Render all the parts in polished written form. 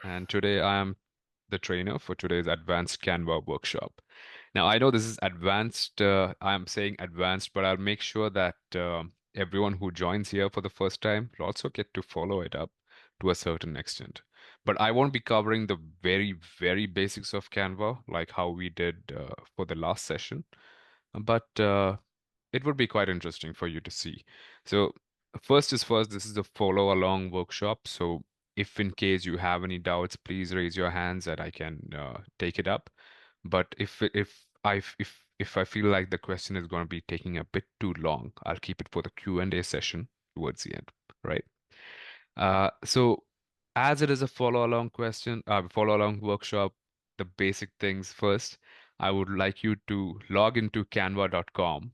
and today I am the trainer for today's advanced Canva workshop. Now, I know this is advanced, I'm saying advanced, but I'll make sure that everyone who joins here for the first time will also get to follow it up to a certain extent. But I won't be covering the very, very basics of Canva like how we did for the last session, but it would be quite interesting for you to see. So, first is first, this is a follow along workshop. So, if in case you have any doubts, please raise your hands and I can take it up. But if I feel like the question is going to be taking a bit too long, I'll keep it for the Q&A session towards the end, right? So as it is a follow along workshop, the basic things first, I would like you to log into canva.com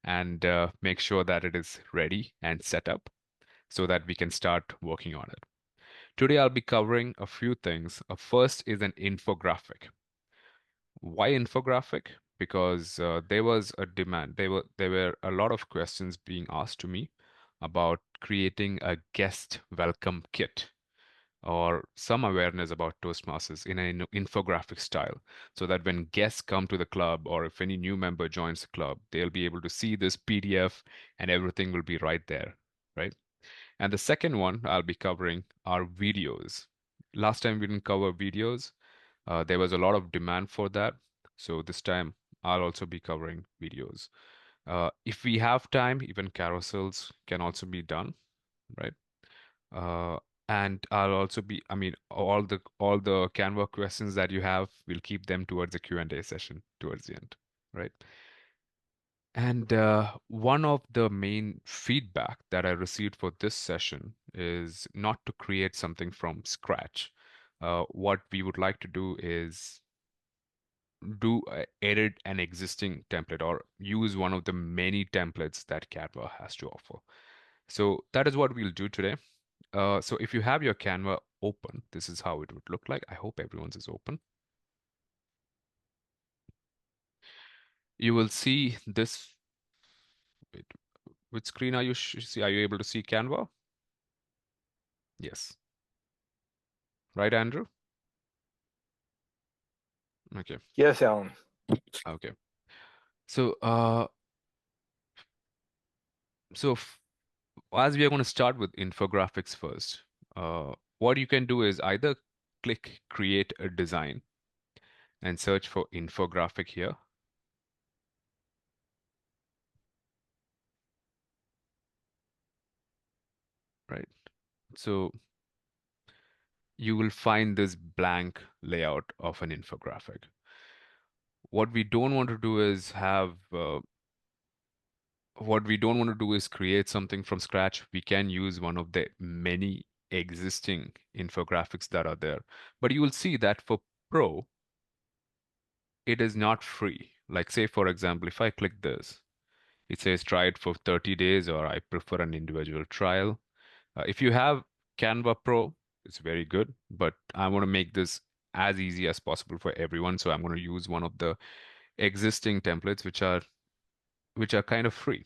and make sure that it is ready and set up so that we can start working on it. Today, I'll be covering a few things. First is an infographic. Why infographic? Because there was a demand. There were a lot of questions being asked to me about creating a guest welcome kit or some awareness about Toastmasters in an infographic style, so that when guests come to the club or if any new member joins the club, they'll be able to see this PDF and everything will be right there, right? And the second one I'll be covering are videos. Last time we didn't cover videos. There was a lot of demand for that. So this time I'll also be covering videos. If we have time, even carousels can also be done, right? Uh, and I'll also be, I mean, all the Canva questions that you have, we'll keep them towards the Q&A session towards the end, right? And one of the main feedback that I received for this session is not to create something from scratch. What we would like to do is edit an existing template or use one of the many templates that Canva has to offer. So that is what we'll do today. So if you have your Canva open, this is how it would look like. I hope everyone's is open. You will see this. Wait, which screen are you see? Are you able to see Canva? Yes. Right, Andrew? Okay. Yes, Alan. Okay. So, so as we are going to start with infographics first, what you can do is either click create a design and search for infographic here, right? So you will find this blank layout of an infographic. What we don't want to do is what we don't want to do is create something from scratch. We can use one of the many existing infographics that are there. But you will see that for Pro, it is not free. Like say, for example, if I click this, it says try it for 30 days or I prefer an individual trial. If you have Canva Pro, it's very good, but I want to make this as easy as possible for everyone. So I'm going to use one of the existing templates which are kind of free.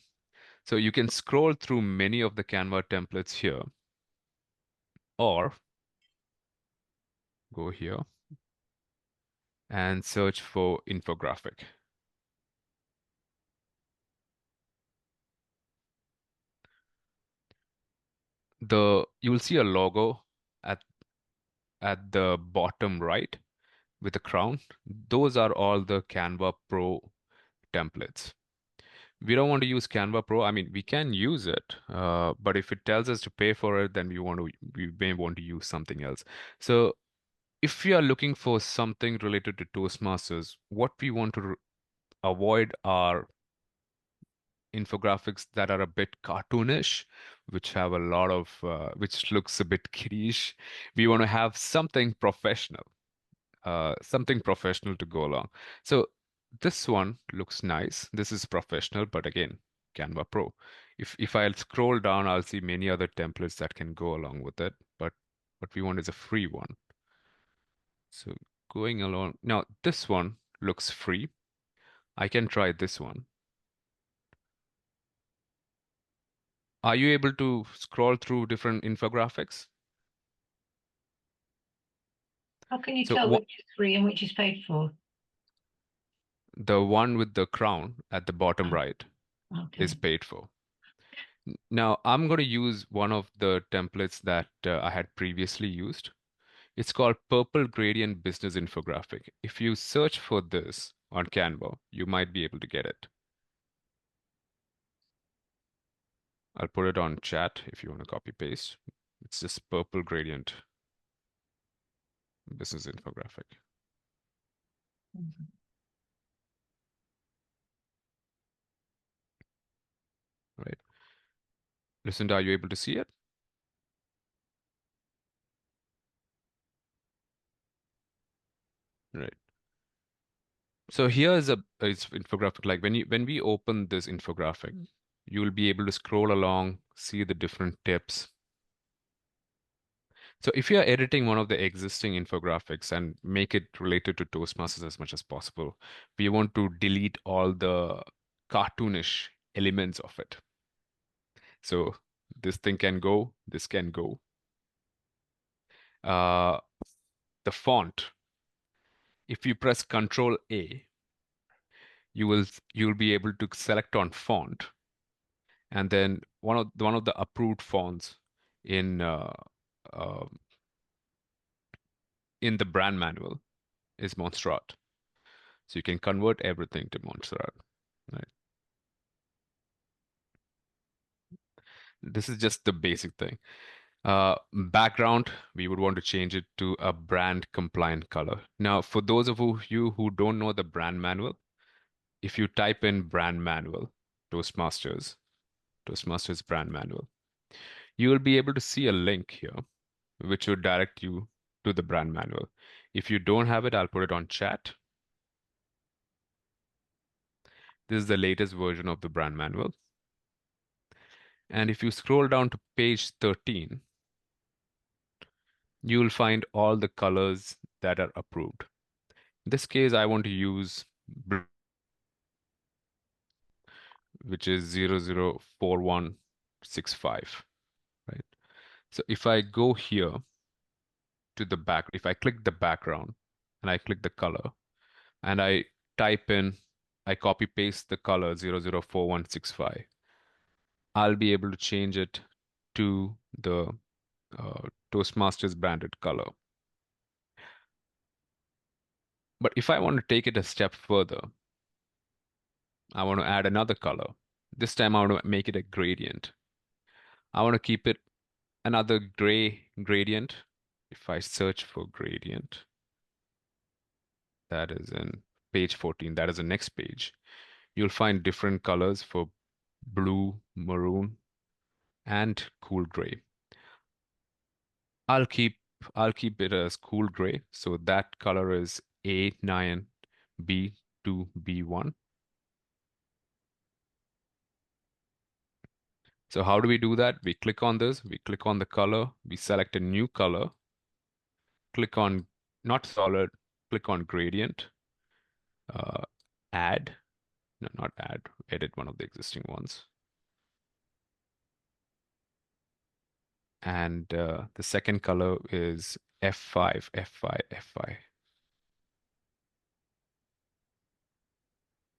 So you can scroll through many of the Canva templates here, or go here and search for infographic. You will see a logo at at the bottom right with a crown. Those are all the Canva Pro templates. We don't want to use Canva Pro. I mean, we can use it, but if it tells us to pay for it, then we may want to use something else. So if we are looking for something related to Toastmasters, what we want to avoid are infographics that are a bit cartoonish, which have a lot of which looks a bit kiddish. We want to have something professional to go along. So this one looks nice. This is professional, but again, Canva Pro. If I scroll down, I'll see many other templates that can go along with it, but what we want is a free one. So going along now, this one looks free. I can try this one. Are you able to scroll through different infographics? How can you So tell which is free and which is paid for? the one with the crown at the bottom Oh, right is okay. paid for. Now I'm going to use one of the templates that I had previously used. It's called Purple Gradient Business Infographic. If you search for this on Canva, you might be able to get it. I'll put it on chat if you want to copy paste. It's just Purple Gradient Business Infographic, Mhm. right? Lucinda, are you able to see it? Right. So here is a it's infographic. Like when we open this infographic, you will be able to scroll along, see the different tips. So if you are editing one of the existing infographics and make it related to Toastmasters as much as possible, we want to delete all the cartoonish elements of it. So this thing can go, this can go. Uh, the font, if you press Control A, you'll be able to select on font, and then one of the approved fonts in uh, uh, in the brand manual is Montserrat. So you can convert everything to Montserrat. Right. This is just the basic thing. Background, we would want to change it to a brand compliant color. Now, for those of you who don't know the brand manual, if you type in brand manual, Toastmasters, Toastmasters brand manual, you will be able to see a link here, which will direct you to the brand manual. If you don't have it, I'll put it on chat. This is the latest version of the brand manual. And if you scroll down to page 13, you will find all the colors that are approved. In this case, I want to use blue, which is 004165, right? So if I go here to the back, if I click the background and I click the color and I type in, I copy paste the color 004165, I'll be able to change it to the Toastmasters branded color. But if I want to take it a step further, I want to add another color. This time I want to make it a gradient. I want to keep it another gray gradient. If I search for gradient, that is in page 14, that is the next page. You'll find different colors for blue, maroon, and cool gray. I'll keep I'll keep it as cool gray. So that color is A9B2B1. So how do we do that? We click on this, we click on the color, we select a new color, click on not solid, click on gradient, uh, add, no, not add, edit one of the existing ones. And the second color is F5, F5, F5.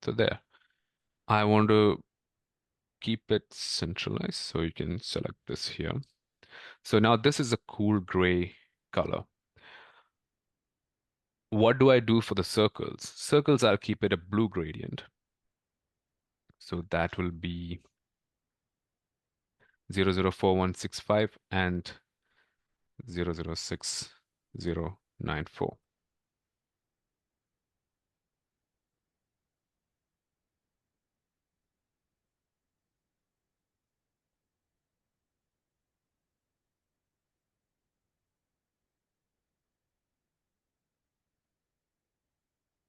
So there. I want to keep it centralized, so you can select this here. So now this is a cool gray color. What do I do for the circles? Circles, I'll keep it a blue gradient. So that will be 004165 and 006094.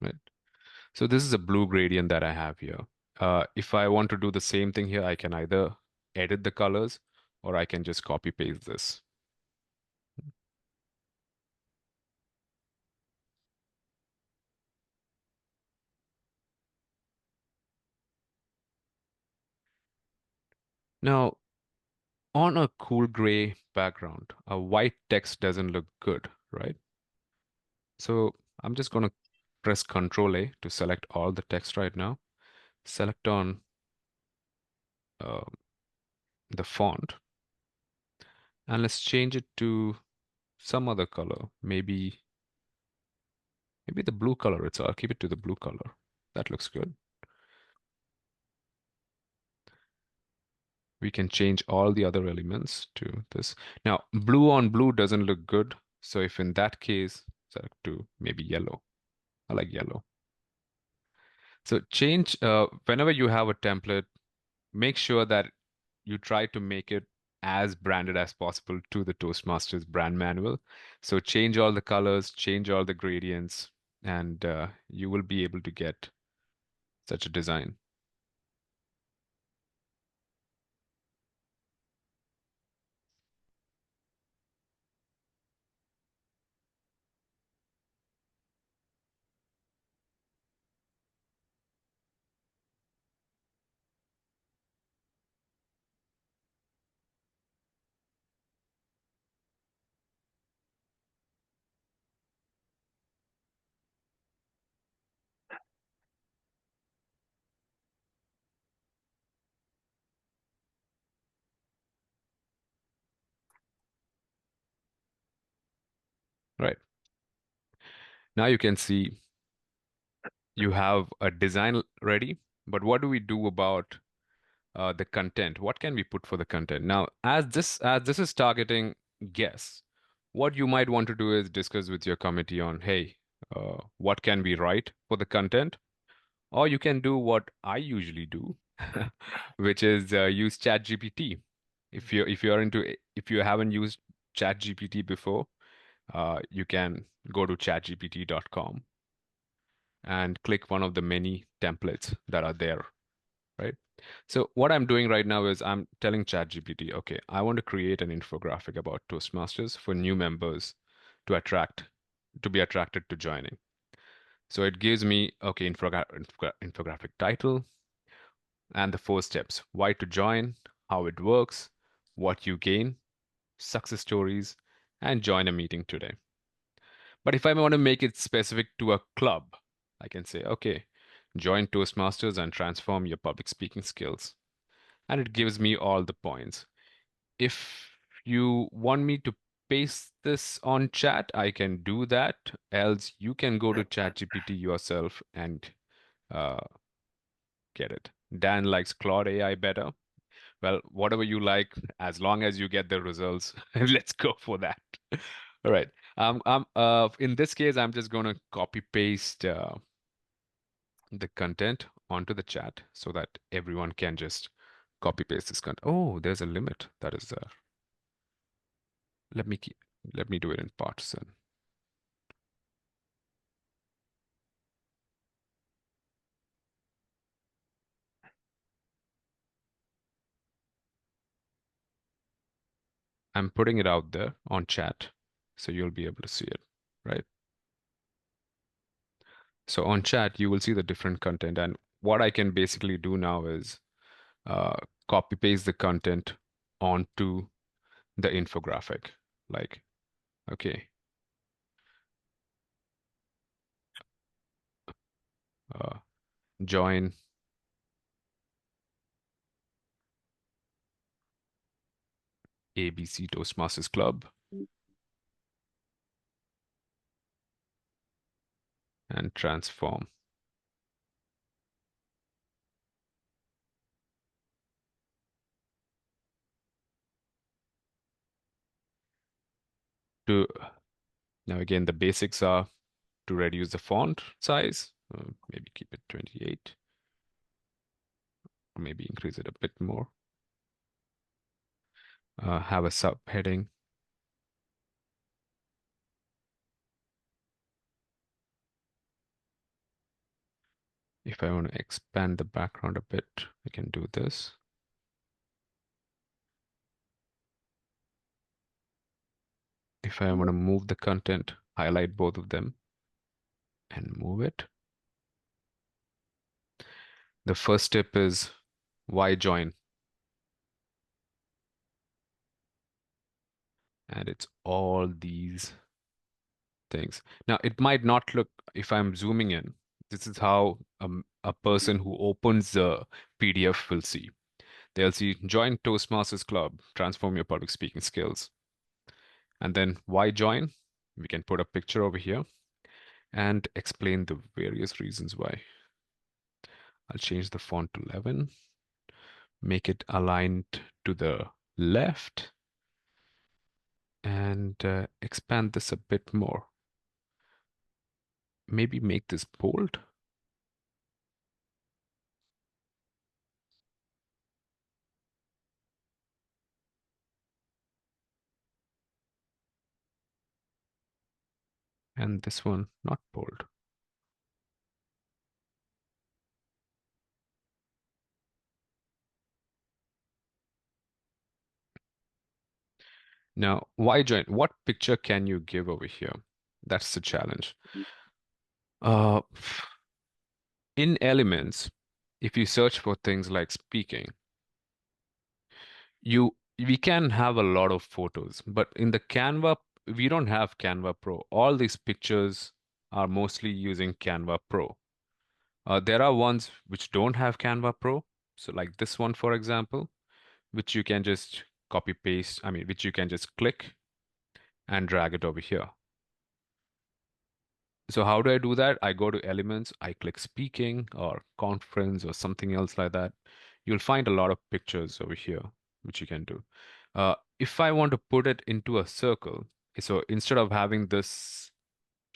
Right. So this is a blue gradient that I have here. If I want to do the same thing here, I can either edit the colors or I can just copy paste this. Now, on a cool gray background, a white text doesn't look good, right? So I'm just going to press Control A to select all the text right now. Select on uh, the font and let's change it to some other color. Maybe the blue color itself. I'll keep it to the blue color. That looks good. We can change all the other elements to this. Now, blue on blue doesn't look good. So if in that case, select to maybe yellow. I like yellow. So change, whenever you have a template, make sure that you try to make it as branded as possible to the Toastmasters brand manual. So change all the colors, change all the gradients, and you will be able to get such a design. Right. Now you can see you have a design ready, but what do we do about the content? What can we put for the content? Now, as this is targeting guests, what you might want to do is discuss with your committee on, hey, what can we write for the content? Or you can do what I usually do, which is use ChatGPT. If you haven't used ChatGPT before, you can go to chatgpt.com and click one of the many templates that are there, right? So what I'm doing right now is I'm telling ChatGPT, okay, I want to create an infographic about Toastmasters for new members to be attracted to joining. So it gives me, okay, infographic title and the 4 steps: why to join, how it works, what you gain, success stories, and join a meeting today. But if I want to make it specific to a club, I can say, okay, join Toastmasters and transform your public speaking skills. And it gives me all the points. If you want me to paste this on chat, I can do that. Else, you can go to ChatGPT yourself and uh, get it. Dan likes Claude AI better. Well, whatever you like, as long as you get the results, let's go for that. All right. In this case, I'm just going to copy paste the content onto the chat so that everyone can just copy paste this content. Oh, there's a limit that is there. Let me keep, let me do it in parts then. I'm putting it out there on chat, so you'll be able to see it, right? So on chat, you will see the different content, and what I can basically do now is uh, copy paste the content onto the infographic. Like, okay, uh, join ABC Toastmasters Club and transform to now again the basics are to reduce the font size, maybe keep it 28, or maybe increase it a bit more. Have a subheading. If I want to expand the background a bit, I can do this. If I want to move the content, highlight both of them and move it. The first step is why join? And it's all these things. Now, it might not look, if I'm zooming in, this is how a person who opens the PDF will see. They'll see join Toastmasters Club, transform your public speaking skills. And then why join? We can put a picture over here and explain the various reasons why. I'll change the font to 11, make it aligned to the left, and expand this a bit more. Maybe make this bold. And this one, not bold. Now, why join? What picture can you give over here? That's the challenge. Uh, in Elements, if you search for things like speaking, we can have a lot of photos, but in the Canva, we don't have Canva Pro. All these pictures are mostly using Canva Pro. There are ones which don't have Canva Pro. So like this one, for example, which you can just copy paste, I mean, which you can just click and drag it over here. So how do I do that? I go to Elements, I click Speaking or Conference or something else like that. You'll find a lot of pictures over here, which you can do. If I want to put it into a circle, so instead of having this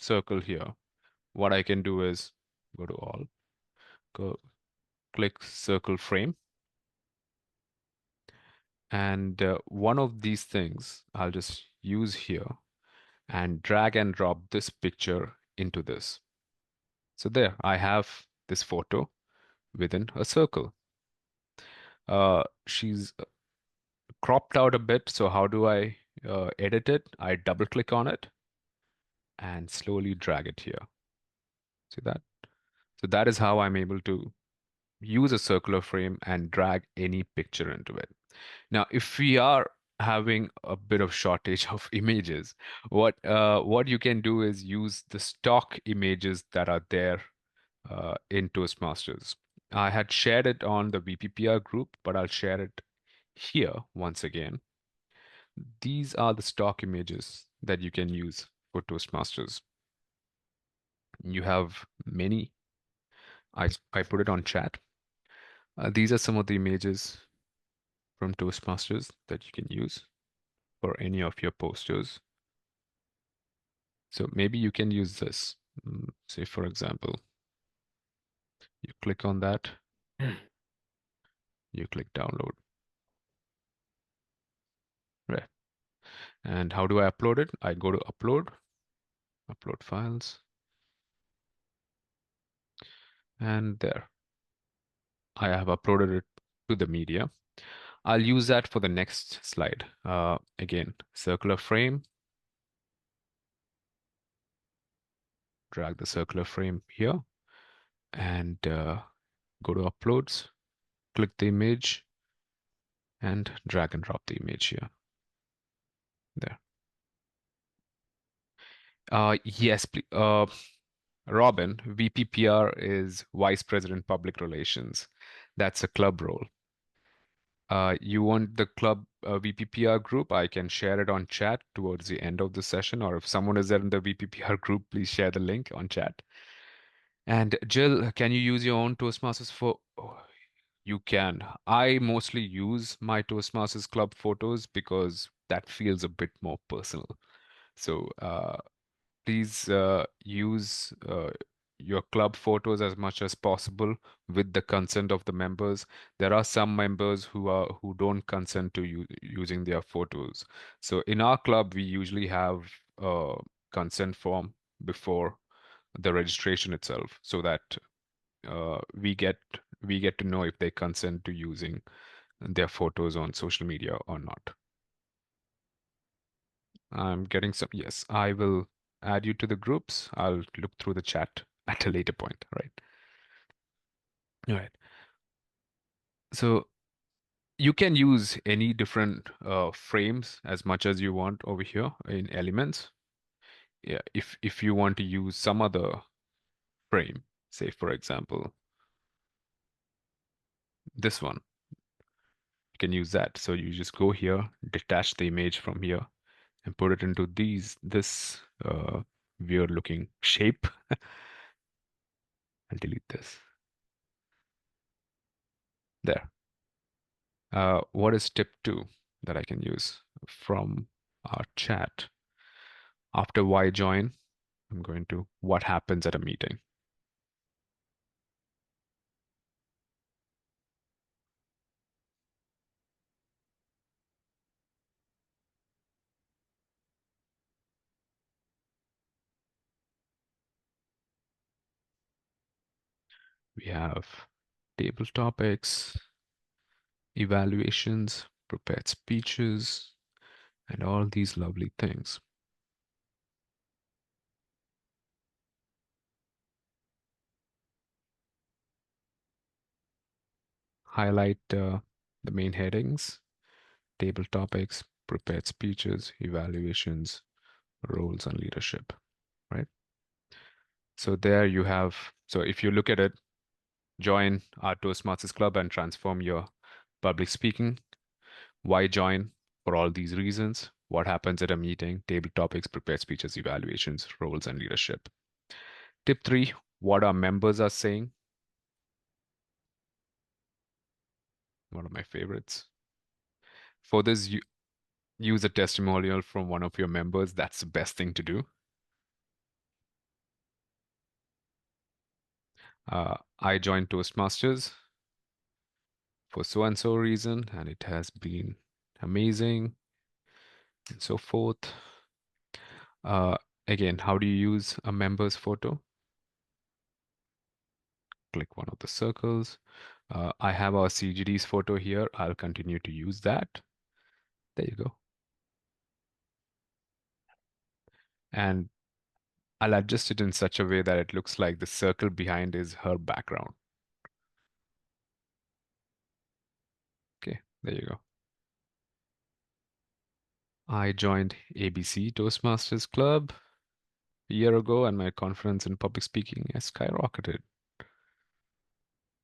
circle here, what I can do is go to All, go click Circle Frame, and one of these things I'll just use here and drag and drop this picture into this. So there, I have this photo within a circle. She's cropped out a bit, so how do I edit it? I double click on it and slowly drag it here. See that? So that is how I'm able to use a circular frame and drag any picture into it. Now, if we are having a bit of shortage of images, what you can do is use the stock images that are there in Toastmasters. I had shared it on the VPPR group, but I'll share it here once again. These are the stock images that you can use for Toastmasters. You have many. I put it on chat. These are some of the images from Toastmasters that you can use for any of your posters. So maybe you can use this. Say, for example, you click on that, you click download. Right. And how do I upload it? I go to upload, upload files, and there. I have uploaded it to the media. I'll use that for the next slide. Again, circular frame, drag the circular frame here and go to uploads, click the image and drag and drop the image here. There. Yes, please. Robin, VPPR is Vice President Public Relations. That's a club role. You want the club VPPR group? I can share it on chat towards the end of the session, or if someone is there in the VPPR group, please share the link on chat. And Jill, can you use your own Toastmasters for? Oh, you can. I mostly use my Toastmasters club photos because that feels a bit more personal. So please use your club photos as much as possible with the consent of the members. There are some members who don't consent to using their photos. So in our club, we usually have a consent form before the registration itself, so that we get to know if they consent to using their photos on social media or not. I'm getting some. Yes, I will add you to the groups. I'll look through the chat at a later point, right? All right. So you can use any different frames as much as you want over here in Elements. yeah, if you want to use some other frame, say for example, this one, you can use that. So you just go here, detach the image from here, and put it into this weird looking shape. I'll delete this. There. What is tip two that I can use from our chat? After why join, I'm going to what happens at a meeting. We have table topics, evaluations, prepared speeches, and all these lovely things. Highlight the main headings, table topics, prepared speeches, evaluations, roles and leadership, right? So there you have, so if you look at it, join our Toastmasters Club and transform your public speaking. Why join? For all these reasons. What happens at a meeting? Table topics, prepared speeches, evaluations, roles, and leadership. Tip three, what our members are saying. One of my favorites. For this, use a testimonial from one of your members. That's the best thing to do. I joined Toastmasters for so and so reason, and it has been amazing, and so forth. Uh, Again, how do you use a member's photo? Click one of the circles. I have our CGD's photo here. I'll continue to use that. There you go. And I'll adjust it in such a way that it looks like the circle behind is her background. Okay, there you go. I joined ABC Toastmasters Club a year ago, and my confidence in public speaking has skyrocketed.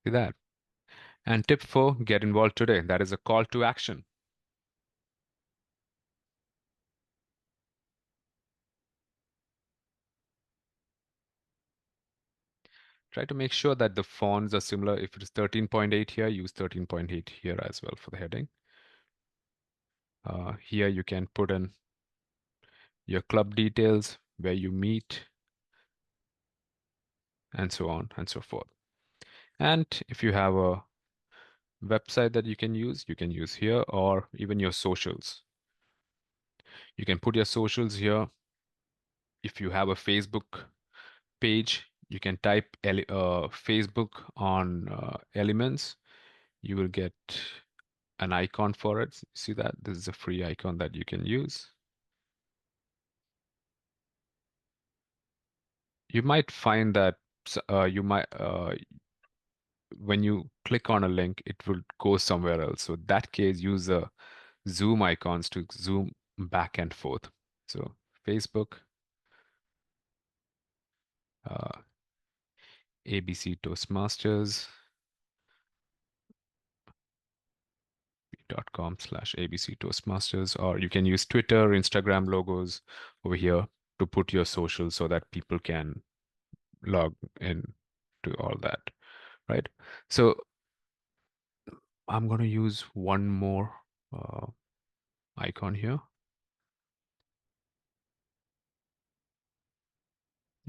See that? And tip four, get involved today. That is a call to action. Try to make sure that the fonts are similar. If it is 13.8 here, use 13.8 here as well for the heading. Here you can put in your club details, where you meet, and so on and so forth. And if you have a website that you can use here, or even your socials. You can put your socials here. If you have a Facebook page, you can type Facebook on Elements. You will get an icon for it. See that? This is a free icon that you can use. You might find that you might when you click on a link, it will go somewhere else. So in that case, use the zoom icons to zoom back and forth. So Facebook, uh, ABC Toastmasters. .com/ABC Toastmasters, or you can use Twitter, Instagram logos over here to put your social so that people can log in to all that, right? So I'm going to use one more uh, icon here.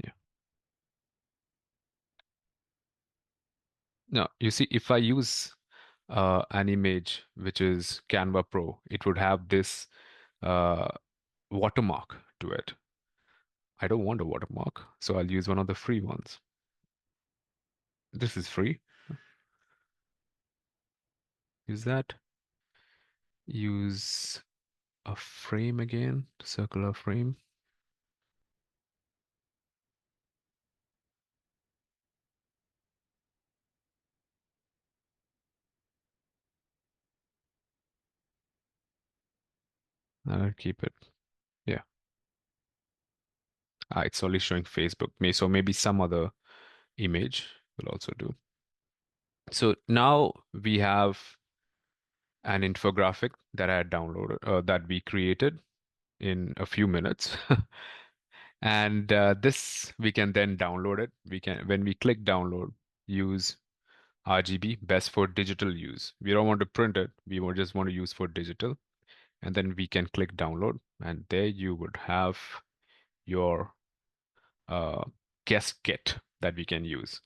Yeah. Now, you see, if I use an image which is Canva Pro, it would have this uh, watermark to it. I don't want a watermark, so I'll use one of the free ones. This is free. Use that. Use a frame again, circular frame. I'll keep it. Yeah. It's only showing Facebook. So maybe some other image will also do. So now we have an infographic that I had downloaded, that we created in a few minutes. And this we can then download it. When we click download, use RGB, best for digital use. We don't want to print it. Just want to use for digital. And then we can click download, and there you would have your uh, guest kit that we can use.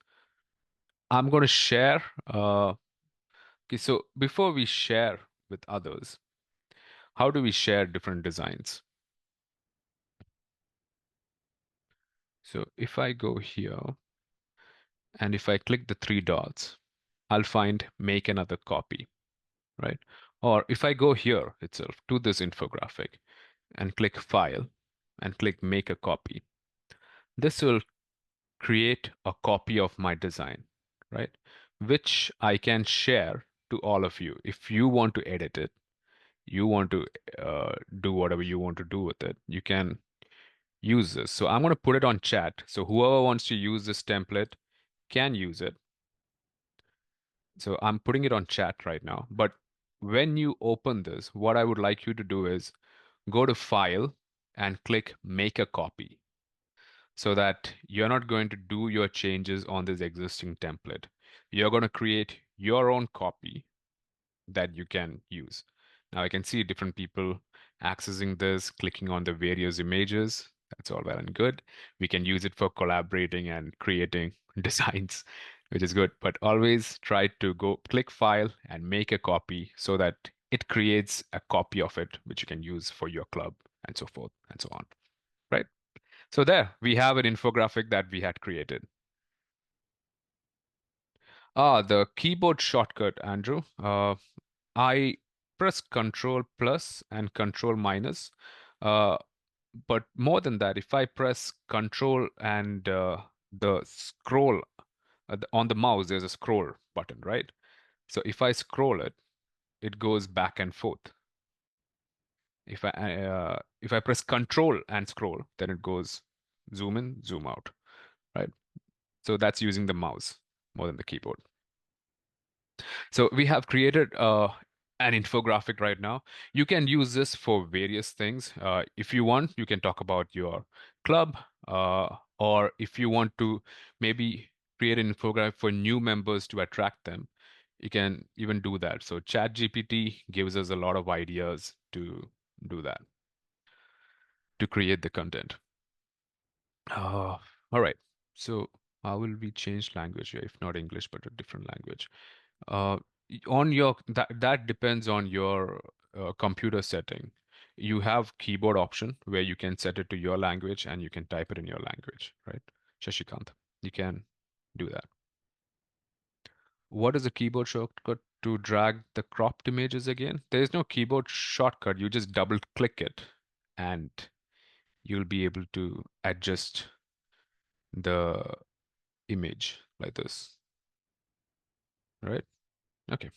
I'm going to share. Okay, so before we share with others, how do we share different designs? So if I go here and if I click the three dots, I'll find make another copy, right? Or if I go here itself to this infographic and click file and click make a copy, this will create a copy of my design, right? Which I can share to all of you. If you want to edit it, you want to do whatever you want to do with it, you can use this. So I'm going to put it on chat. So whoever wants to use this template can use it. So I'm putting it on chat right now. But when you open this, what I would like you to do is go to File and click Make a Copy so that you're not going to do your changes on this existing template. You're going to create your own copy that you can use. Now I can see different people accessing this, clicking on the various images. That's all well and good. We can use it for collaborating and creating designs, which is good. But always try to go click file and make a copy so that it creates a copy of it, which you can use for your club and so forth and so on. Right? So there we have an infographic that we had created. The keyboard shortcut, Andrew. I press Control plus and Control minus. Uh, but more than that, if I press Control and the scroll on the mouse, there's a scroll button, right? So if I scroll it, it goes back and forth. If I press Control and scroll, then it goes zoom in, zoom out, right? So that's using the mouse more than the keyboard. So we have created an infographic right now. You can use this for various things. If you want, you can talk about your club, or if you want to maybe create an infographic for new members to attract them, you can even do that. So ChatGPT gives us a lot of ideas to do that, to create the content. Uh, all right. So how will we change language here? If not English, but a different language. Uh, on your that depends on your computer setting. You have keyboard option where you can set it to your language and you can type it in your language, right? Shashikant, you can do that. What is the keyboard shortcut to drag the cropped images again? There is no keyboard shortcut. You just double click it and you'll be able to adjust the image like this, right? Okay.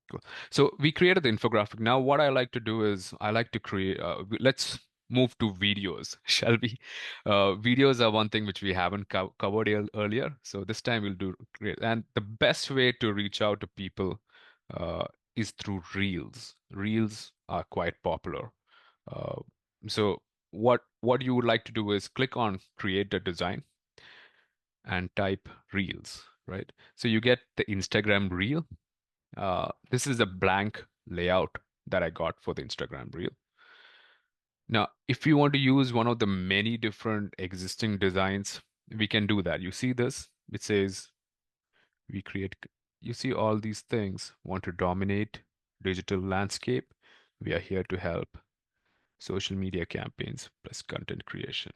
Cool. So we created the infographic. Now, what I like to do is I like to create, let's move to videos, shall we? Videos are one thing which we haven't covered earlier. So this time we'll do great. And the best way to reach out to people uh, is through Reels. Reels are quite popular. Uh, so what you would like to do is click on create a design and type Reels, right? So you get the Instagram Reel. This is a blank layout that I got for the Instagram reel. Now, if you want to use one of the many different existing designs, we can do that. You see this? It says we create, you see all these things. Want to dominate digital landscape? We are here to help. Social media campaigns plus content creation.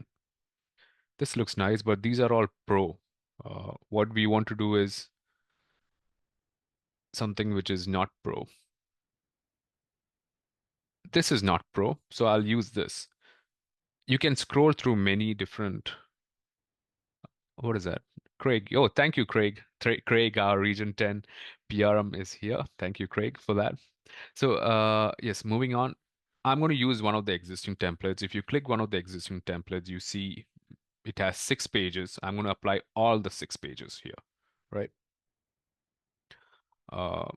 This looks nice, but these are all pro. What we want to do is something which is not pro. This is not pro, so I'll use this. You can scroll through many different. What is that? Craig. Oh, thank you, Craig. Craig, our Region 10 PRM is here. Thank you, Craig, for that. So, yes, moving on. I'm going to use one of the existing templates. If you click one of the existing templates, you see it has 6 pages. I'm going to apply all the 6 pages here, right? Uh,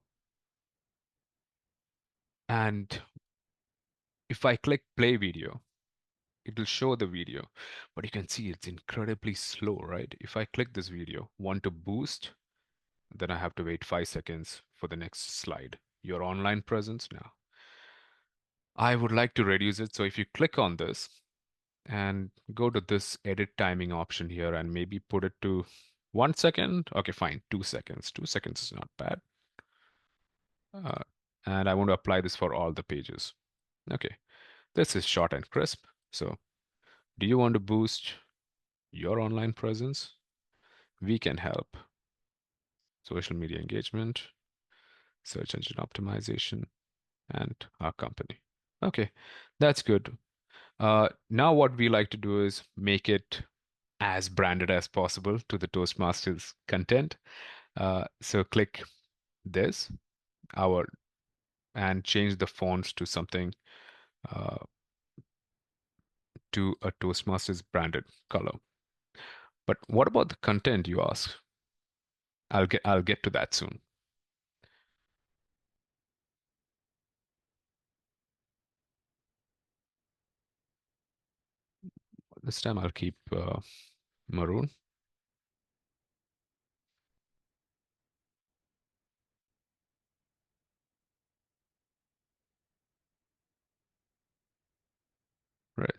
and if I click play video, it will show the video, but you can see it's incredibly slow, right? If I click this video, want to boost, then I have to wait 5 seconds for the next slide. Your online presence now. I would like to reduce it. So if you click on this and go to this edit timing option here and maybe put it to 1 second. Okay, fine. 2 seconds. 2 seconds is not bad. Uh, and I want to apply this for all the pages. Okay, this is short and crisp. So do you want to boost your online presence? We can help. Social media engagement, search engine optimization, and our company. Okay, that's good. Now what we like to do is make it as branded as possible to the Toastmasters content. So click this, our, and change the fonts to something uh, to a Toastmasters branded color. But what about the content, you ask? I'll get to that soon. This time I'll keep maroon. Right.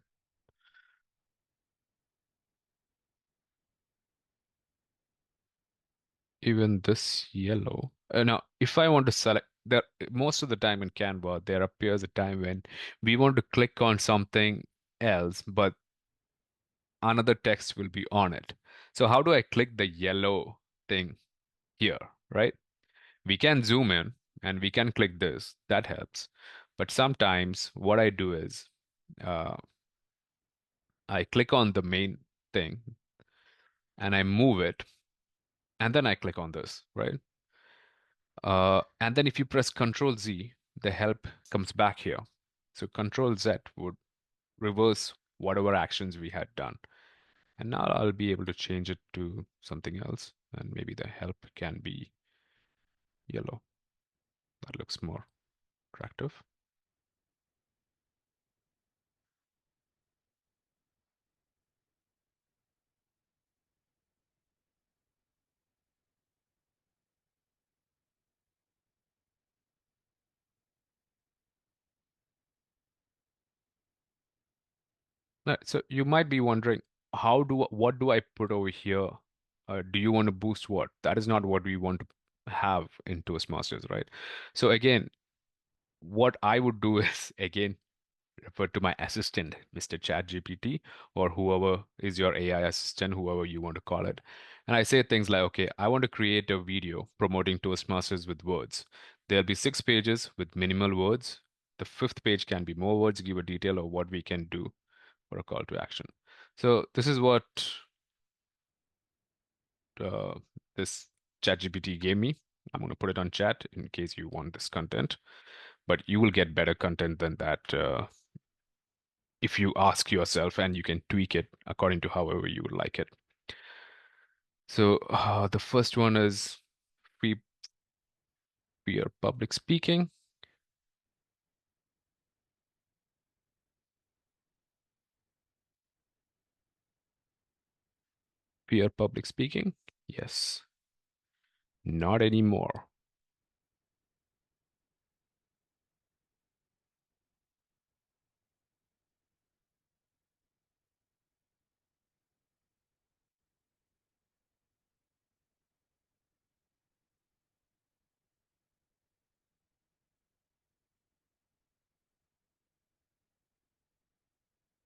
Even this yellow. Now, if I want to select there, most of the time in Canva, there appears a time when we want to click on something else, but another text will be on it. So how do I click the yellow thing here, right? We can zoom in and we can click this. That helps. But sometimes what I do is uh, I click on the main thing and I move it, and then I click on this, right? And then if you press Control Z, the help comes back here. So Control Z would reverse whatever actions we had done. And now I'll be able to change it to something else. And maybe the help can be yellow. That looks more attractive. Right, so you might be wondering, what do I put over here? Do you want to boost what? That is not what we want to have in Toastmasters, right? So again, what I would do is again refer to my assistant, Mr. ChatGPT, or whoever is your AI assistant, whoever you want to call it. And I say things like, okay, I want to create a video promoting Toastmasters with words. There'll be 6 pages with minimal words. The fifth page can be more words, give a detail of what we can do for a call to action. So this is what uh, this ChatGPT gave me. I'm going to put it on chat in case you want this content, but you will get better content than that if you ask yourself, and you can tweak it according to however you would like it. So the first one is free fear public speaking. Fear public speaking. Yes. Not anymore.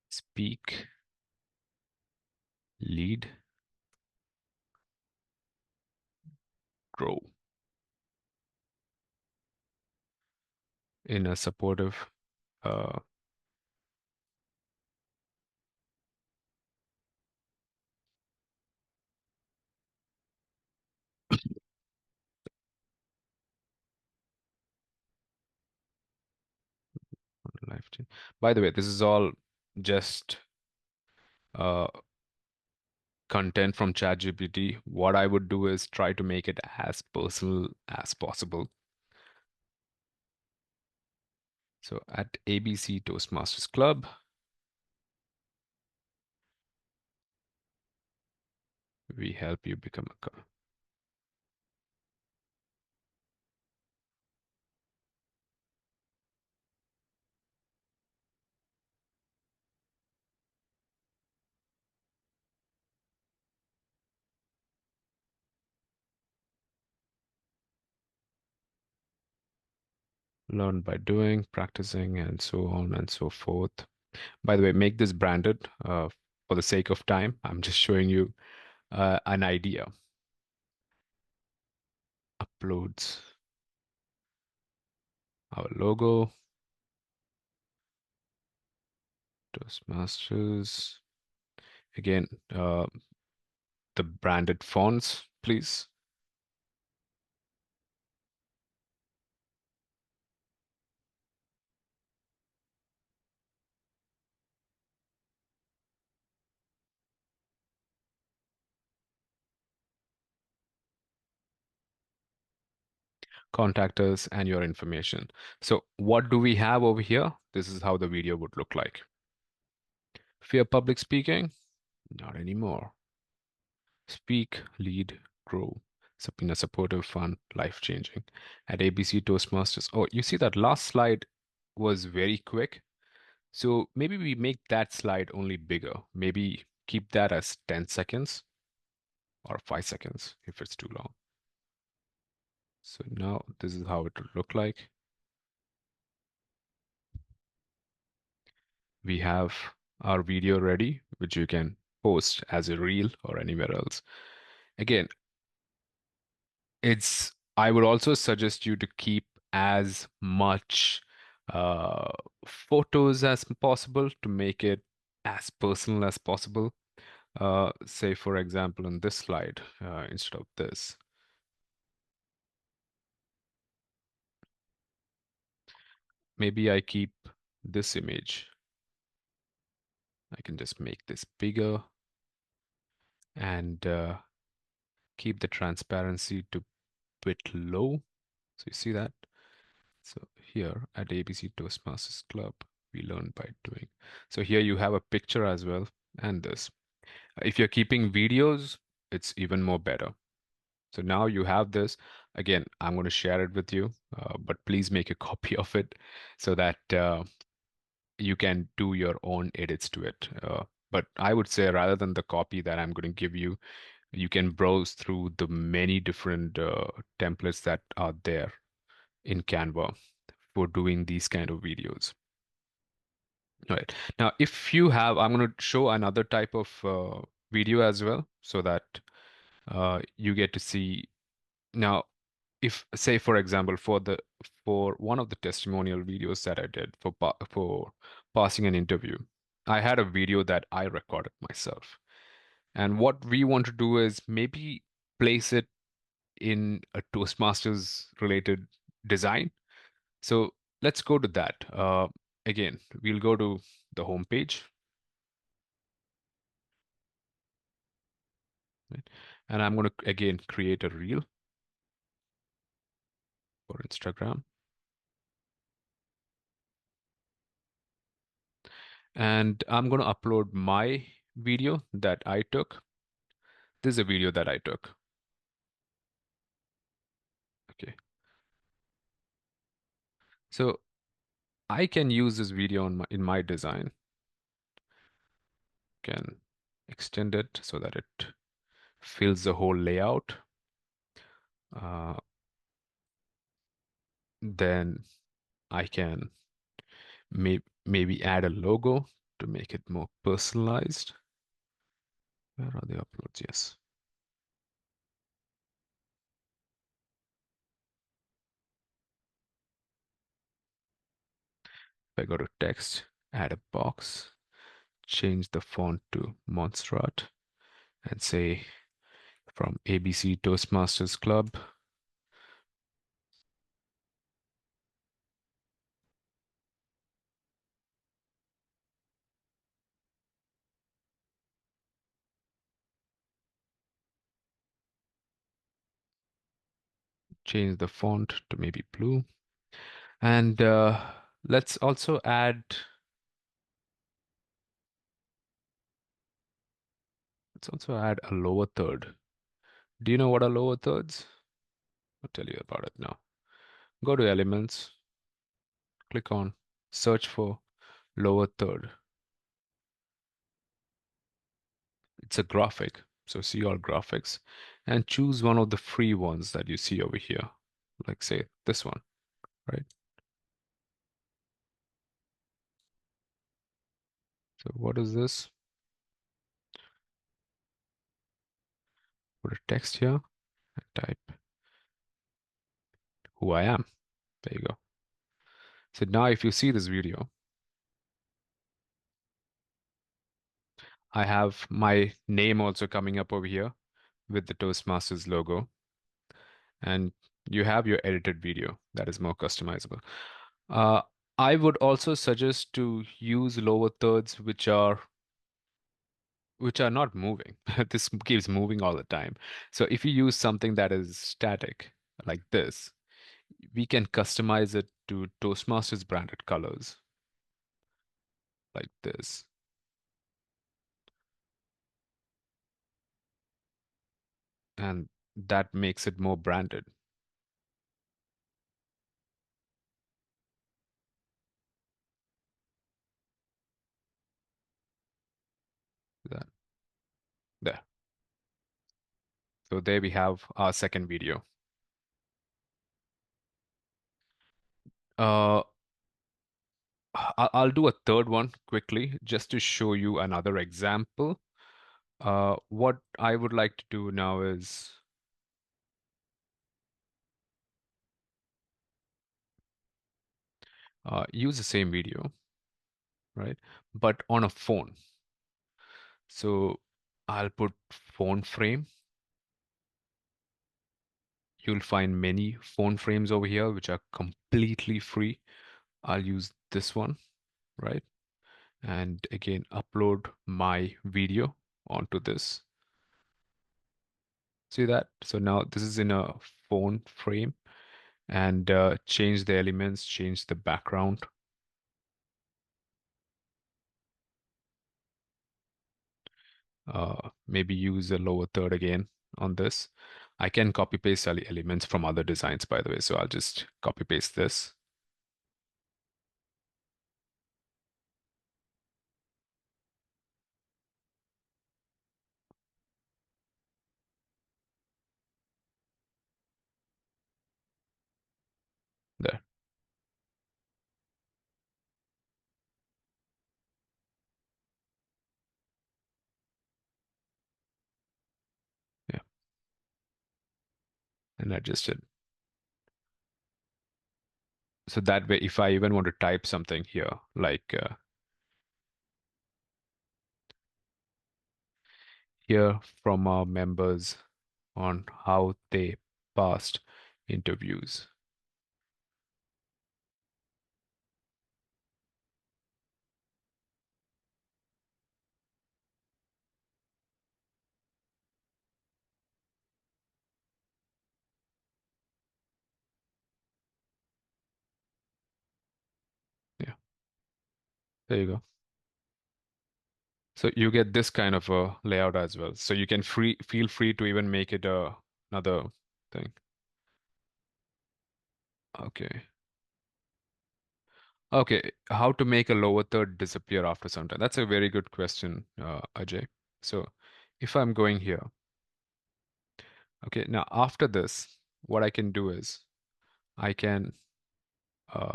Speak, lead, grow in a supportive uh, life By the way, this is all just uh, content from ChatGPT. What I would do is try to make it as personal as possible. So at ABC Toastmasters Club, we help you become a learn by doing, practicing, and so on and so forth. By the way, make this branded for the sake of time. I'm just showing you an idea. Uploads our logo, Toastmasters. Again, the branded fonts, please. Contact us and your information. So what do we have over here? This is how the video would look like. Fear public speaking? Not anymore. Speak, lead, grow. In a supportive, fun, life-changing. At ABC Toastmasters. Oh, you see that last slide was very quick. So maybe we make that slide only bigger. Maybe keep that as 10 seconds or 5 seconds if it's too long. So now this is how it will look like. We have our video ready, which you can post as a reel or anywhere else. Again, I would also suggest you to keep as much uh, photos as possible to make it as personal as possible. Say, for example, on this slide, instead of this, maybe I keep this image. I can just make this bigger and keep the transparency to bit low. So you see that? So here at ABC Toastmasters Club, we learn by doing. So here you have a picture as well and this. If you're keeping videos, it's even more better. So now you have this. Again, I'm going to share it with you, but please make a copy of it so that you can do your own edits to it. But I would say rather than the copy that I'm going to give you, you can browse through the many different templates that are there in Canva for doing these kind of videos. All right. Now, if you have, I'm going to show another type of video as well so that you get to see. Now, if say for example for one of the testimonial videos that I did for passing an interview, I had a video that I recorded myself. And what we want to do is maybe place it in a Toastmasters related design. So let's go to that. Again, we'll go to the home page, right? And I'm going to again create a reel for Instagram. And I'm going to upload my video that I took. This is a video that I took. Okay. So I can use this video in my design, can extend it so that it fills the whole layout. Uh, then I can maybe add a logo to make it more personalized. Where are the uploads? Yes. If I go to text, add a box, change the font to Montserrat, and say from ABC Toastmasters Club. change the font to maybe blue. And let's also add a lower third. Do you know what are lower thirds? I'll tell you about it now. Go to Elements, click on Search for lower third. It's a graphic, so see all graphics, and choose one of the free ones that you see over here, like say this one, right? So what is this? Put a text here and type who I am. There you go. So now if you see this video, I have my name also coming up over here with the Toastmasters logo, and you have your edited video that is more customizable. Uh, I would also suggest to use lower thirds which are not moving. This keeps moving all the time. So if you use something that is static like this, we can customize it to Toastmasters branded colors like this. And that makes it more branded. That there. So there we have our second video. Uh, I'll do a third one quickly just to show you another example. What I would like to do now is use the same video, right? But on a phone. So I'll put phone frame. You'll find many phone frames over here which are completely free. I'll use this one, right? And again, upload my video onto this. See that? So now this is in a phone frame, and change the elements, change the background. Maybe use a lower third again on this. I can copy paste elements from other designs, by the way. So I'll just copy paste this there. Yeah, and adjust it. So that way, if I even want to type something here, like hear from our members on how they passed interviews. Yeah, there you go. So you get this kind of a layout as well. So you can feel free to even make it another thing. Okay. Okay, how to make a lower third disappear after some time? That's a very good question, Ajay. So if I'm going here, okay, now after this, what I can do is I can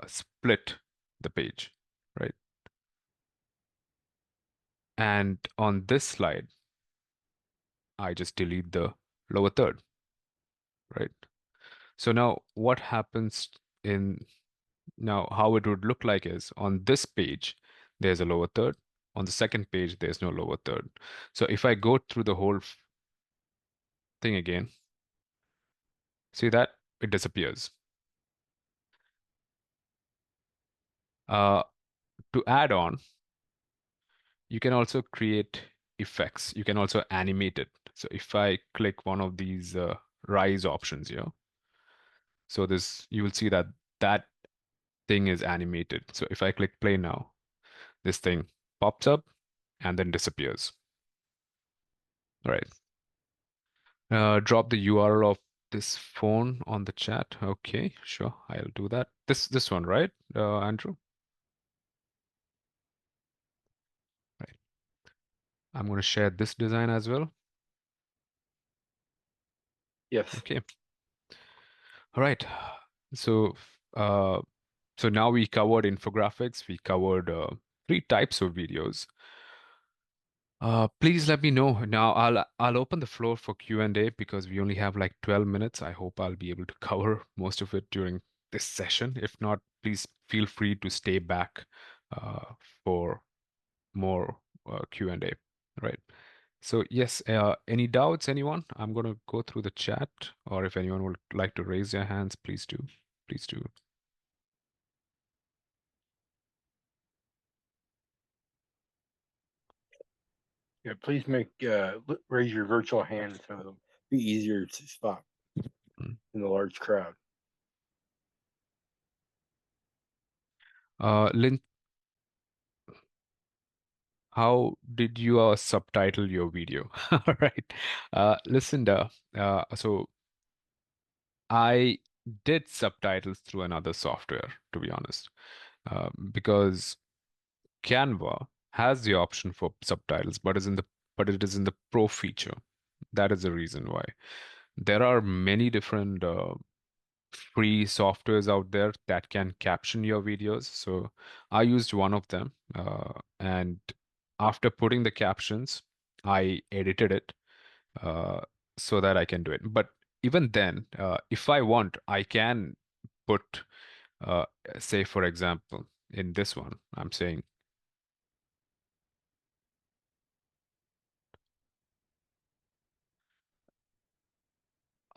split the page, right? And on this slide, I just delete the lower third, right? So now what happens in now how it would look like is on this page, there's a lower third. On the second page, there's no lower third. So if I go through the whole thing again, see that it disappears. Uh, to add on, you can also create effects. You can also animate it. So if I click one of these rise options here, So this, you will see that that thing is animated. So if I click play now, this thing pops up and then disappears. All right. Drop the URL of this phone on the chat. Okay, sure. I'll do that. This one, right, Andrew? Right. I'm going to share this design as well. Yes. Okay. All right. So uh, so now we covered infographics. We covered three types of videos. Please let me know. Now I'll open the floor for Q&A because we only have like 12 minutes. I hope I'll be able to cover most of it during this session. If not, please feel free to stay back uh, for more Q&A. Right. So yes, any doubts, anyone? I'm going to go through the chat, or if anyone would like to raise their hands, please do. Please do. Yeah, please raise your virtual hand so it'll be easier to spot Mm. in the large crowd. Lynn, how did you subtitle your video? All right. Listen, so I did subtitles through another software, to be honest, because Canva has the option for subtitles, but it is in the Pro feature. That is the reason why. There are many different free softwares out there that can caption your videos. So I used one of them, and after putting the captions, I edited it uh, so that I can do it. But even then, if I want, I can put, uh, say, for example, in this one, I'm saying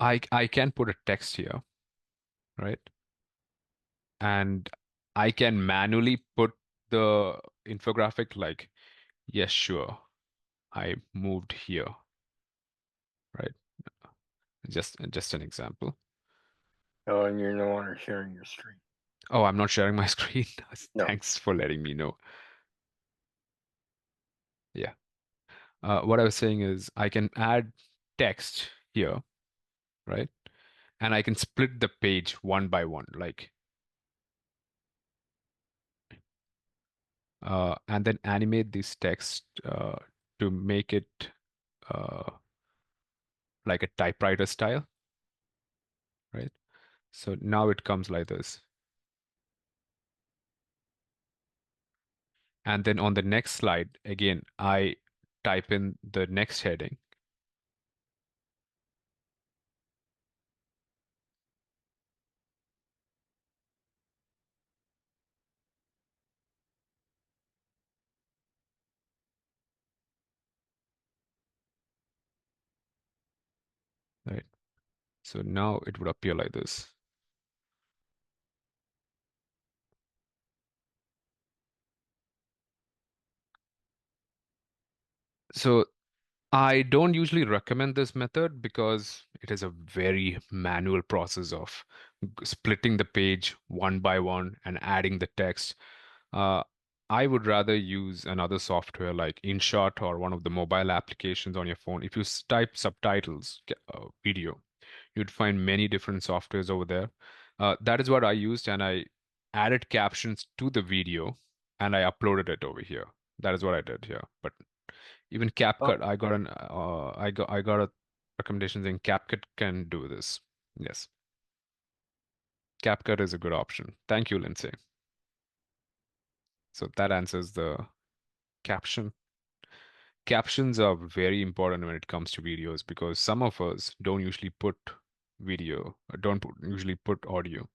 I can put a text here, right? And I can manually put the infographic like, yes, sure, I moved here, right? Just an example. Oh, and you're no longer sharing your screen. Oh, I'm not sharing my screen. No. Thanks for letting me know. Yeah. What I was saying is I can add text here, right? And I can split the page one by one, like, and then animate this text to make it uh, like a typewriter style, right? So now it comes like this. And then on the next slide, again, I type in the next heading. Right. So now it would appear like this. So I don't usually recommend this method because it is a very manual process of splitting the page one by one and adding the text. Uh, I would rather use another software like InShot or one of the mobile applications on your phone. If you type subtitles video, you'd find many different softwares over there. That is what I used, and I added captions to the video and I uploaded it over here. That is what I did here. But even Oh, CapCut, I got a recommendation saying CapCut can do this. Yes, CapCut is a good option. Thank you, Lindsay. So that answers the caption. Captions are very important when it comes to videos because some of us don't usually put usually put audio.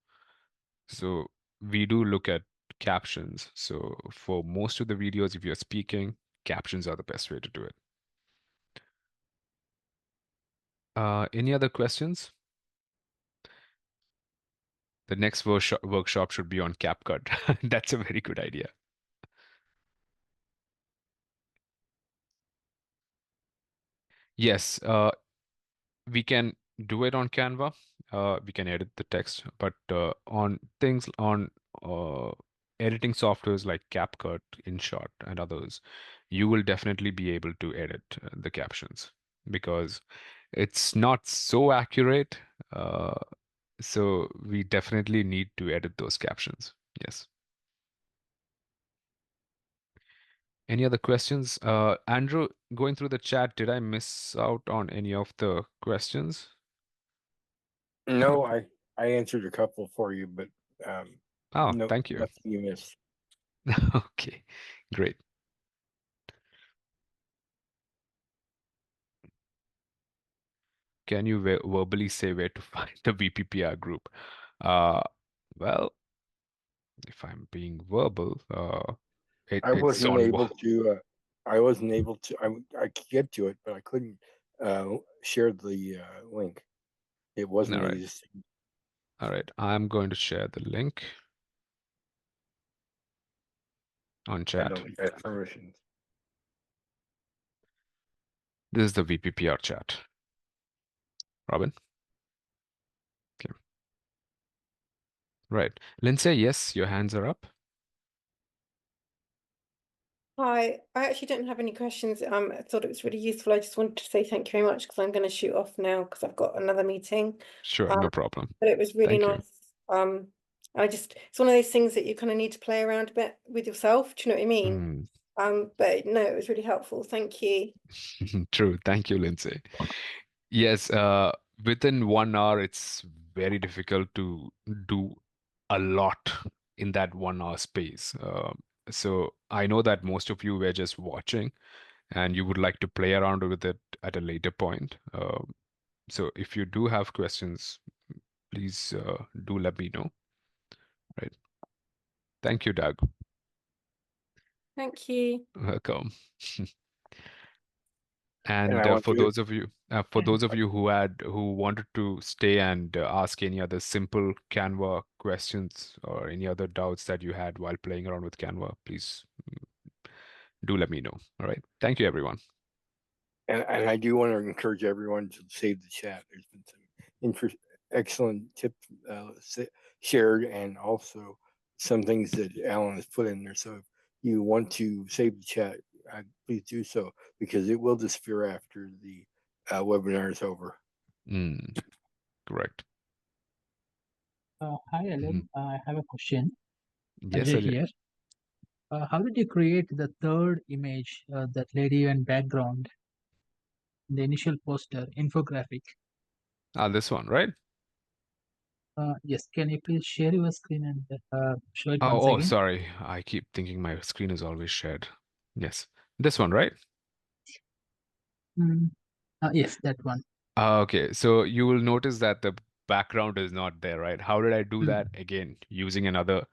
So we do look at captions. So for most of the videos, if you're speaking, captions are the best way to do it. Any other questions? The next workshop should be on CapCut. That's a very good idea. Yes, we can do it on Canva, we can edit the text, but on things on uh, editing softwares like CapCut, InShot, and others, you will definitely be able to edit the captions because it's not so accurate. So we definitely need to edit those captions. Yes. Any other questions? Andrew, going through the chat, did I miss out on any of the questions? No, I answered a couple for you, but Oh, no, thank you. nothing you missed. Okay, great. Can you verbally say where to find the VPPR group? Uh, well, if I'm being verbal, I it's wasn't on. able to. I wasn't able to. I could get to it, but I couldn't share the link. It All wasn't right, existing. all right. I'm going to share the link on I chat. don't have permissions. This is the VPPR chat. Robin. Okay, right. Lindsay, yes, your hands are up. Hi, I actually don't have any questions. I thought it was really useful. I just wanted to say thank you very much because I'm going to shoot off now because I've got another meeting. Sure, Um, no problem. but it was really Thank you. nice. It's one of those things that you kind of need to play around a bit with yourself. Do you know what I mean? Mm. But no, it was really helpful. Thank you. True. Thank you, Lindsay. Yes, within 1 hour, it's very difficult to do a lot in that 1 hour space. So I know that most of you were just watching and you would like to play around with it at a later point. So if you do have questions, please do let me know. Right. Thank you, Doug. Thank you. Welcome. And And I want to. for those of you who wanted to stay and ask any other simple Canva questions or any other doubts that you had while playing around with Canva, please do let me know. All right. Thank you, everyone. And I do want to encourage everyone to save the chat. There's been some excellent tips shared, and also some things that Alan has put in there. So if you want to save the chat, please do so because it will disappear after the webinar is over. Correct. Hi, Mhm. Alan. I have a question. Yes, Ajay Ajay. here. How did you create the third image, that lady and background, the initial poster, infographic? This one, right? Yes, can you please share your screen and show it once Oh, again? sorry. I keep thinking my screen is always shared. Yes. This one, right? Mm, yes, that one. Okay, so you will notice that the background is not there, right? How did I do Mm, that? Again, using another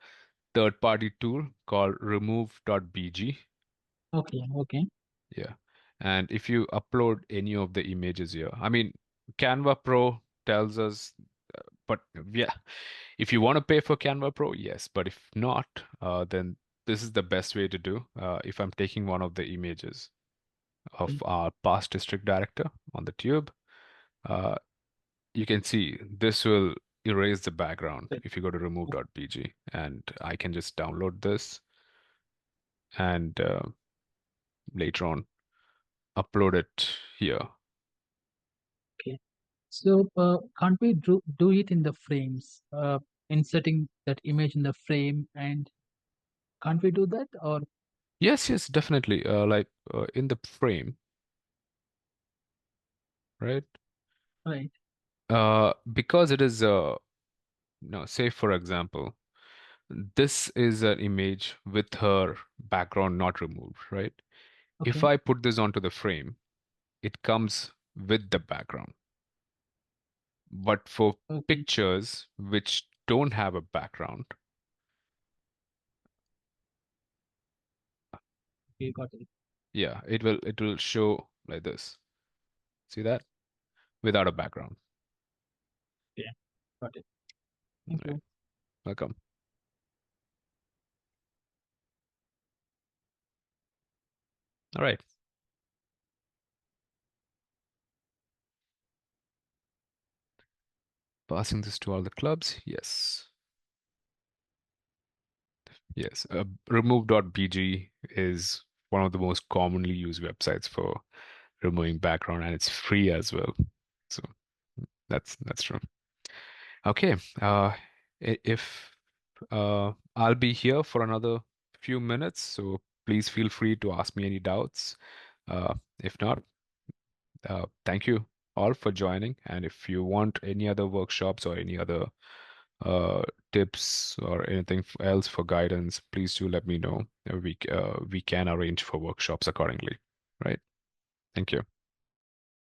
third-party tool called remove.bg. okay, okay, Yeah. And if you upload any of the images here, I mean, Canva Pro tells us, but yeah, if you want to pay for Canva Pro, yes. But if not, then this is the best way to do. If I'm taking one of the images of okay, our past district director on the tube, uh, you can see this will erase the background good. if you go to remove.bg, and I can just download this and later on upload it here. Okay. So, can't we do it in the frames, inserting that image in the frame, and can't we do that? Or Yes, yes, definitely. Like in the frame, right? right? Because it is no, say for example, this is an image with her background not removed, right? If Okay, I put this onto the frame, it comes with the background. But for okay, pictures which don't have a background, okay, got it. yeah, it will show like this. See that? Without a background. Okay, got it. Thank Right. you. Welcome. All right. Passing this to all the clubs. Yes. Yes. Remove.bg is one of the most commonly used websites for removing background, and it's free as well. So that's true. Okay. If I'll be here for another few minutes, so please feel free to ask me any doubts. If not, thank you all for joining. And if you want any other workshops or any other tips or anything else for guidance, please do let me know. We can arrange for workshops accordingly. Right? Thank you.